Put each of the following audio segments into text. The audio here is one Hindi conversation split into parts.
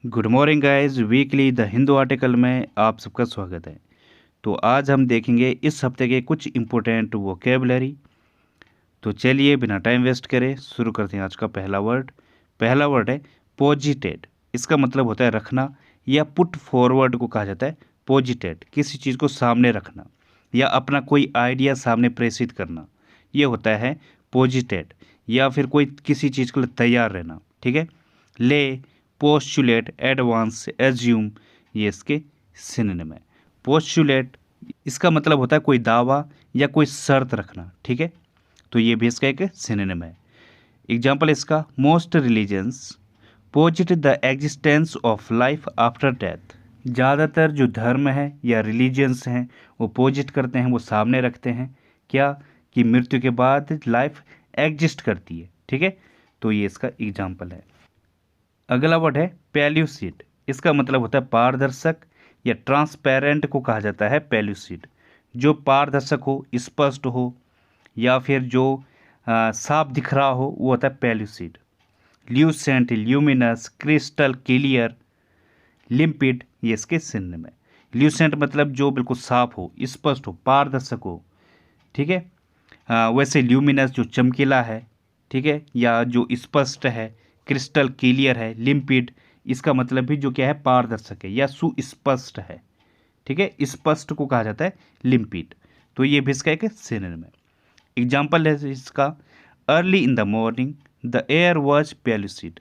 Good morning guys. Weekly the Hindu article में आप सबका स्वागत है। तो आज हम देखेंगे इस हफ्ते के कुछ इम्पोर्टेंट वोकेबलरी। तो चलिए बिना टाइम वेस्ट करे शुरू करते हैं। आज का पहला वर्ड है पोजिटेड। इसका मतलब होता है रखना या पुट फॉरवर्ड को कहा जाता है पोजिटेड। किसी चीज़ को सामने रखना या अपना कोई आइडिया सामने प्रेषित करना, ये होता है पोजिटेड। या फिर कोई किसी चीज़ के लिए तैयार रहना, ठीक है। ले, पोस्टुलेट, एडवांस, एज्यूम, ये इसके सिनोनिम है। पोस्टुलेट इसका मतलब होता है कोई दावा या कोई शर्त रखना, ठीक है। तो ये भी इसका एक सिनोनिम है। एग्जाम्पल इसका most religions पोजिट the existence of life after death. ज़्यादातर जो धर्म है या रिलीजियंस हैं वो पोजिट करते हैं, वो सामने रखते हैं क्या, कि मृत्यु के बाद लाइफ एग्जिस्ट करती है, ठीक है। तो ये इसका एग्जाम्पल है। अगला वर्ड है पेल्यूसिड। इसका मतलब होता है पारदर्शक या ट्रांसपेरेंट को कहा जाता है पेल्यूसिड। जो पारदर्शक हो, स्पष्ट हो या फिर जो साफ दिख रहा हो वो होता है pellucid. Lucent, luminous, crystal clear, limpid, ये इसके सिनोनिम है। ल्यूसेंट मतलब जो बिल्कुल साफ हो, स्पष्ट हो, पारदर्शक हो, ठीक है। वैसे ल्यूमिनस जो चमकीला है, ठीक है, या जो स्पष्ट है। क्रिस्टल क्लियर है। लिम्पिड इसका मतलब भी जो क्या है, पारदर्शक है या सुस्पष्ट है, ठीक है। स्पष्ट को कहा जाता है लिम्पिड। तो ये भी इसका एक सिनोनिम है। एग्जाम्पल है इसका early in the morning the air was pellucid.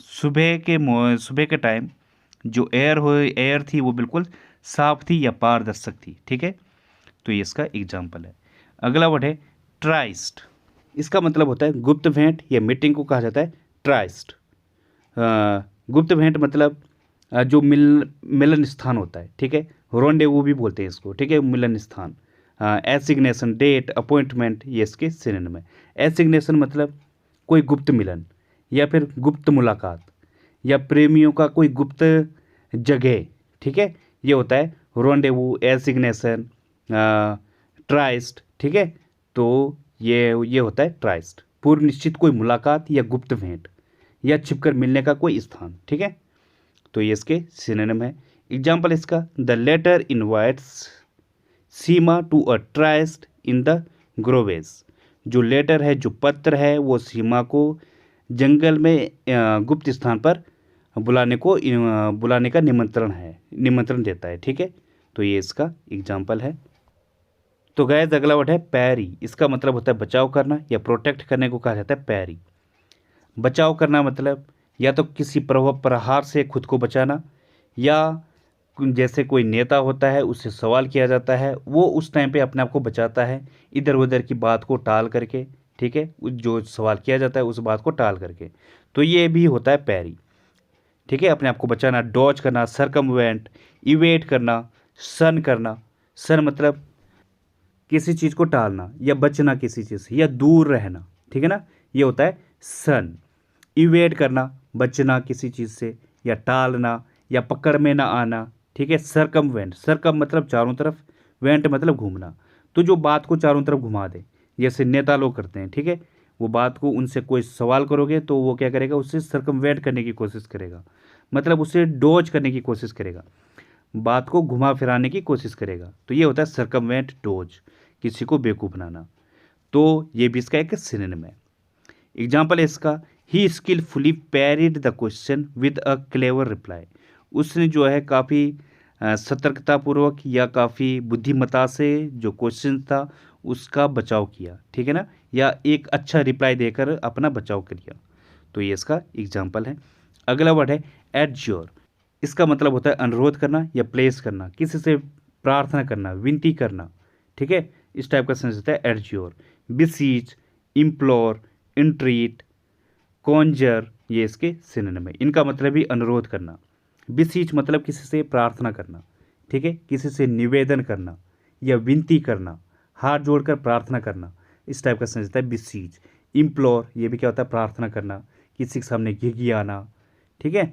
सुबह के टाइम जो एयर थी वो बिल्कुल साफ थी या पारदर्शक थी, ठीक है। तो ये इसका एग्जाम्पल है। अगला वर्ड है ट्राइस्ट। इसका मतलब होता है गुप्त भेंट या मीटिंग को कहा जाता है ट्राइस्ट। गुप्त भेंट मतलब जो मिलन स्थान होता है, ठीक है। रोंडेवू भी बोलते हैं इसको, ठीक है, मिलन स्थान। एसिग्नेशन, डेट, अपॉइंटमेंट, ये इसके सिनोनिम है। एसिग्नेशन मतलब कोई गुप्त मिलन या फिर गुप्त मुलाकात या प्रेमियों का कोई गुप्त जगह, ठीक है। ये होता है रोंडेवू, एसिग्नेशन, ट्राइस्ट, ठीक है। तो ये होता है ट्राइस्ट, पूर्व निश्चित कोई मुलाकात या गुप्त भेंट या छिपकर मिलने का कोई स्थान, ठीक है। तो ये इसके सिनोनिम है। एग्जाम्पल इसका the letter invites Seema to a tryst in the groves. जो लेटर है, जो पत्र है, वो सीमा को जंगल में गुप्त स्थान पर बुलाने का निमंत्रण देता है, ठीक है। तो ये इसका एग्जाम्पल है। तो गैस अगला वर्ड है पैरी। इसका मतलब होता है बचाव करना या प्रोटेक्ट करने को कहा जाता है पैरी। बचाव करना मतलब या तो किसी प्रहार से खुद को बचाना, या जैसे कोई नेता होता है उससे सवाल किया जाता है, वो उस टाइम पे अपने आप को बचाता है इधर उधर की बात को टाल करके, ठीक है। जो सवाल किया जाता है उस बात को टाल करके। तो ये भी होता है पैरी, ठीक है, अपने आप को बचाना। डॉज करना, सरकमवेंट, इवेट करना, सन करना। सन मतलब किसी चीज़ को टालना या बचना किसी चीज़ से या दूर रहना, ठीक है ना, ये होता है सन। इवेट करना, बचना किसी चीज़ से या टालना या पकड़ में ना आना, ठीक है। सरकमवेंट, सरकम मतलब चारों तरफ, वेंट मतलब घूमना। तो जो बात को चारों तरफ घुमा दे, जैसे नेता लोग करते हैं, ठीक है। वो बात को, उनसे कोई सवाल करोगे तो वो क्या करेगा, उससे सरकमवेंट करने की कोशिश करेगा, मतलब उससे डोज करने की कोशिश करेगा, बात को घुमा फिराने की कोशिश करेगा। तो ये होता है सरकमवेंट डोज, किसी को बेवकूफ़ बनाना। तो ये भी इसका एक सिनोनिम है। एग्जाम्पल है इसका he skilfully parried the question with a clever reply. उसने जो है काफ़ी सतर्कतापूर्वक या काफ़ी बुद्धिमत्ता से जो क्वेश्चन था उसका बचाव किया, ठीक है ना, या एक अच्छा रिप्लाई देकर अपना बचाव किया। तो ये इसका एग्जाम्पल है। अगला वर्ड है एडज्योर। इसका मतलब होता है अनुरोध करना या प्लेस करना, किसी से प्रार्थना करना, विनती करना, ठीक है। इस टाइप का सेंस होता है एडज्योर। बिसीच, इम्प्लोर, इंट्रीट, कॉन्जर, ये इसके सिनोनिम है। इनका मतलब ही अनुरोध करना। बिसीच मतलब किसी से प्रार्थना करना, ठीक है, किसी से निवेदन करना या विनती करना, हाथ जोड़कर प्रार्थना करना, इस टाइप का सेंस होता है बिसीच। इम्प्लोर, ये भी क्या होता है, प्रार्थना करना, किसी के सामने घिघियाना, ठीक है।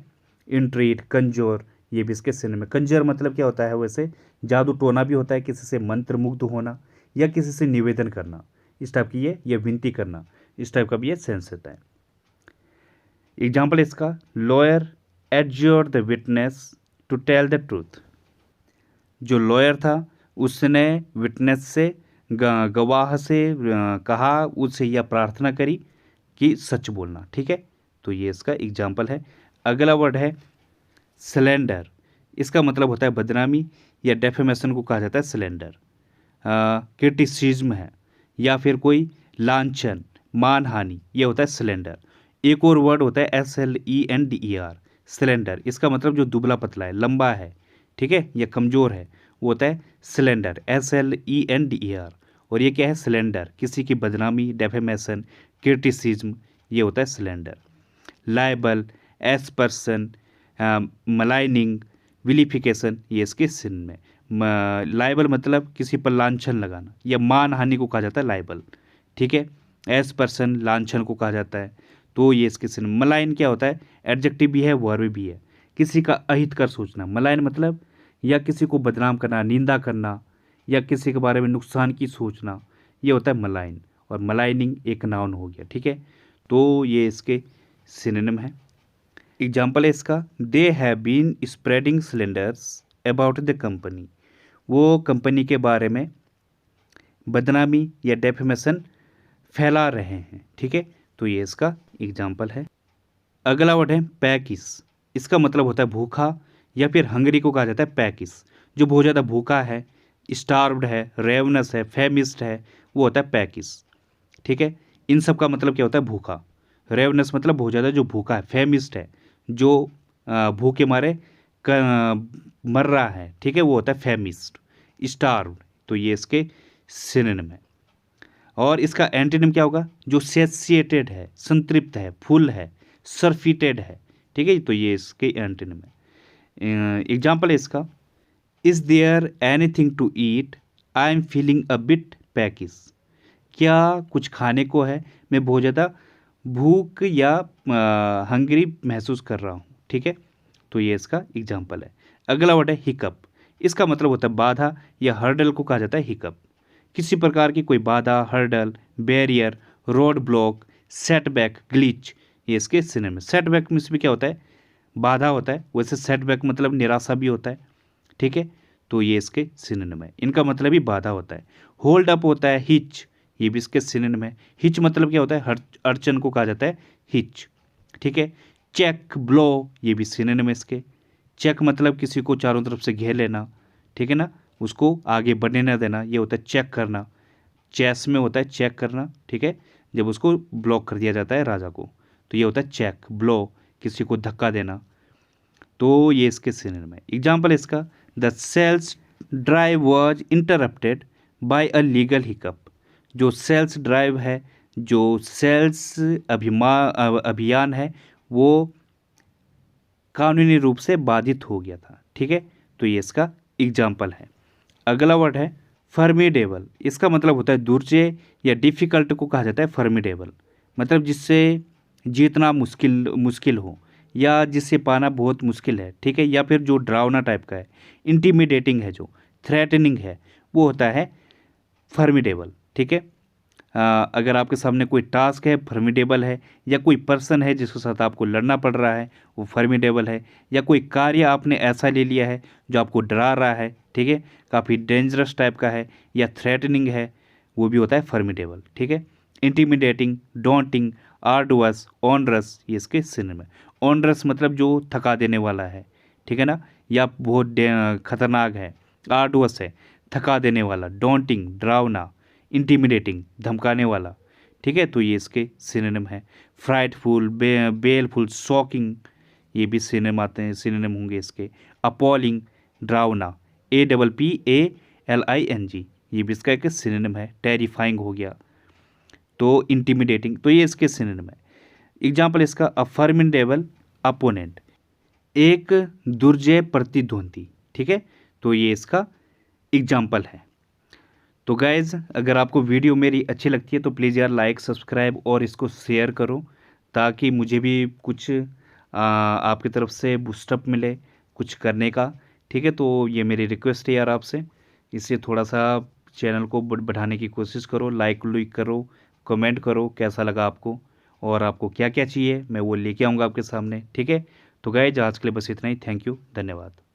इंट्रीट, कंजोर, ये भी इसके सिनोनिम है। कंजर मतलब क्या होता है, वैसे जादू टोना भी होता है, किसी से मंत्र मुग्ध होना या किसी से निवेदन करना, इस टाइप की ये विनती करना, इस टाइप का भी ये सेंस होता है। एग्जाम्पल इसका lawyer adjured the witness to tell the truth. जो लॉयर था उसने विटनेस से गवाह से कहा, उससे यह प्रार्थना करी कि सच बोलना। ठीक है, तो ये इसका एग्जाम्पल है। अगला वर्ड है स्लैंडर। इसका मतलब होता है बदनामी या डेफेमेशन को कहा जाता है स्लैंडर। क्रिटिसिज्म है या फिर कोई लांछन, मानहानि, ये होता है स्लैंडर। एक और वर्ड होता है SLENDER, स्लेंडर। इसका मतलब जो दुबला पतला है, लंबा है, ठीक है, या कमज़ोर है, वो होता है स्लेंडर, SLENDER। और ये क्या है? स्लेंडर, किसी की बदनामी, डेफेमेशन, क्रिटिसिज्म, ये होता है स्लेंडर। लाइबल, एस्पर्सन, मलाइनिंग, विलिफिकेशन, ये इसके सिन में। लाइबल मतलब किसी पर लांछन लगाना या मान हानि को कहा जाता है लाइबल। ठीक है, एस्पर्सन लांछन को कहा जाता है, तो ये इसके सिन। मलाइन क्या होता है? एडजेक्टिव भी है, वर्ब भी है। किसी का अहित कर सोचना, मलाइन मतलब या किसी को बदनाम करना, निंदा करना, या किसी के बारे में नुकसान की सोचना, ये होता है मलाइन। और मलाइनिंग एक नाउन हो गया। ठीक है, तो ये इसके सिनोनिम है। एग्जाम्पल है इसका, they have been spreading slanders about the company. वो कंपनी के बारे में बदनामी या डेफेमेशन फैला रहे हैं। ठीक है, तो ये इसका एग्जाम्पल है। अगला वर्ड है पैकिस। इसका मतलब होता है भूखा, या फिर हंगरी को कहा जाता है पैकिस। जो बहुत ज़्यादा भूखा है, स्टार्व्ड है, रेवनस है, फेमिस्ड है, वो होता है पैकिस। ठीक है, इन सब का मतलब क्या होता है? भूखा। रेवनस मतलब बहुत ज़्यादा जो भूखा है, फेमिस्ड है जो भूखे मारे मर रहा है, ठीक है, वो होता है फेमिस्ड। स्टार्व्ड, तो ये इसके सिनोनिम है। और इसका एंटीनिम क्या होगा? जो सेसिएटेड है, संतृप्त है, फुल है, सरफिटेड है। ठीक है, तो ये इसके एंटीनिम है। एग्जाम्पल है इसका, is there anything to eat, I am feeling a bit peckish. क्या कुछ खाने को है? मैं बहुत ज़्यादा भूख या हंगरी महसूस कर रहा हूँ। ठीक है, तो ये इसका एग्जाम्पल है। अगला वर्ड है हिकअप। इसका मतलब होता है बाधा या हर्डल को कहा जाता है हिकअप। किसी प्रकार की कोई बाधा, hurdle, barrier, road block, setback, glitch, ये इसके सिनोनिम है। सेटबैक में इसमें क्या होता है? बाधा होता है। वैसे सेटबैक मतलब निराशा भी होता है। ठीक है, तो ये इसके सिनोनिम है। इनका मतलब ही बाधा होता है। होल्ड अप होता है हिच, ये भी इसके सिनोनिम है। हिच मतलब क्या होता है? अड़चन को कहा जाता है हिच। ठीक है, चेक, ब्लो, ये भी सिनोनिम है इसके। चेक मतलब किसी को चारों तरफ से घेर लेना, ठीक है ना, उसको आगे बढ़ने न देना, ये होता है चेक करना। चेस में होता है चेक करना, ठीक है, जब उसको ब्लॉक कर दिया जाता है राजा को, तो ये होता है चेक, ब्लो, किसी को धक्का देना। तो ये इसके सिनोनिम है। एग्जाम्पल इसका, the sales drive was interrupted by a legal hiccup. जो सेल्स ड्राइव है, जो सेल्स अभियान है, वो कानूनी रूप से बाधित हो गया था। ठीक है, तो ये इसका एग्जाम्पल है। अगला वर्ड है फर्मिडेबल। इसका मतलब होता है दुर्जय या डिफ़िकल्ट को कहा जाता है फर्मिडेबल। मतलब जिससे जीतना मुश्किल मुश्किल हो, या जिससे पाना बहुत मुश्किल है। ठीक है, या फिर जो डरावना टाइप का है, इंटीमिडेटिंग है, जो थ्रेटनिंग है, वो होता है फर्मिडेबल। ठीक है, अगर आपके सामने कोई टास्क है, फर्मिडेबल है, या कोई पर्सन है जिसके साथ आपको लड़ना पड़ रहा है, वो फर्मिडेबल है, या कोई कार्य आपने ऐसा ले लिया है जो आपको डरा रहा है, ठीक है, काफ़ी डेंजरस टाइप का है, या थ्रेटनिंग है, वो भी होता है फर्मिडेबल। ठीक है, इंटीमिडेटिंग, डॉन्टिंग, आर्डुअस, ऑनरस, ये इसके सिनोनिम है। ऑनरस मतलब जो थका देने वाला है, ठीक है ना, या बहुत खतरनाक है। आर्डुअस है थका देने वाला, डॉन्टिंग डरावना, इंटीमिडेटिंग धमकाने वाला। ठीक है, तो ये इसके सिनोनिम है। फ्राइटफुल, बेलफुल, शॉकिंग, ये भी सिनोनिम आते हैं, सिनोनिम होंगे इसके। अपॉलिंग, डरावना, APPALING, ये भी इसका एक सिनोनिम है। टेरिफाइंग हो गया, तो इंटीमिडेटिंग, तो ये इसके सिनोनिम है। एग्जाम्पल इसका, अ फॉर्मिडेबल अपोनेंट, एक दुर्जय प्रतिद्वंदी। ठीक है, तो ये इसका एग्जाम्पल है। तो गाइज़, अगर आपको वीडियो मेरी अच्छी लगती है तो प्लीज़ यार लाइक, सब्सक्राइब और इसको शेयर करो, ताकि मुझे भी कुछ आपकी तरफ से बूस्टअप मिले कुछ करने का। ठीक है, तो ये मेरी रिक्वेस्ट है यार आपसे, इससे थोड़ा सा चैनल को बढ़ाने की कोशिश करो। लाइक लुइक करो, कमेंट करो कैसा लगा आपको, और आपको क्या क्या चाहिए मैं वो लेके आऊँगा आपके सामने। ठीक है, तो तो गाइज आज के लिए बस इतना ही। थैंक यू, धन्यवाद।